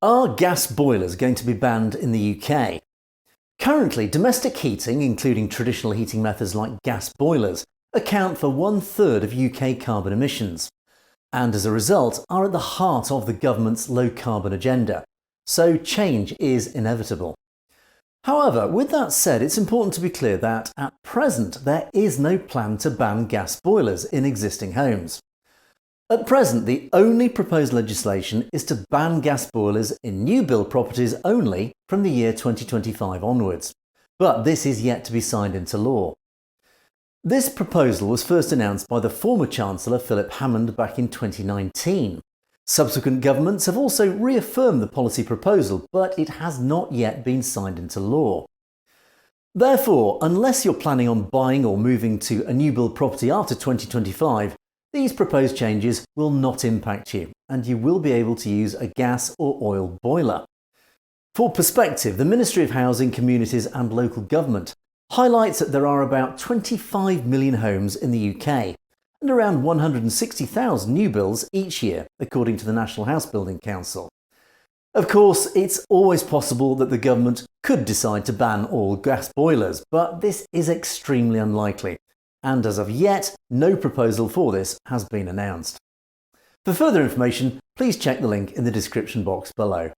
Are gas boilers going to be banned in the UK? Currently, domestic heating, including traditional heating methods like gas boilers, account for 1/3 of UK carbon emissions, and as a result are at the heart of the government's low carbon agenda. So change is inevitable. However, with that said, it's important to be clear that at present there is no plan to ban gas boilers in existing homes. At present, the only proposed legislation is to ban gas boilers in new build properties only from the year 2025 onwards, but this is yet to be signed into law. This proposal was first announced by the former Chancellor Philip Hammond back in 2019. Subsequent governments have also reaffirmed the policy proposal, but it has not yet been signed into law. Therefore, unless you're planning on buying or moving to a new build property after 2025, these proposed changes will not impact you, and you will be able to use a gas or oil boiler. For perspective, the Ministry of Housing, Communities and Local Government highlights that there are about 25 million homes in the UK and around 160,000 new builds each year, according to the National House Building Council. Of course, it's always possible that the government could decide to ban all gas boilers, but this is extremely unlikely. And as of yet, no proposal for this has been announced. For further information, please check the link in the description box below.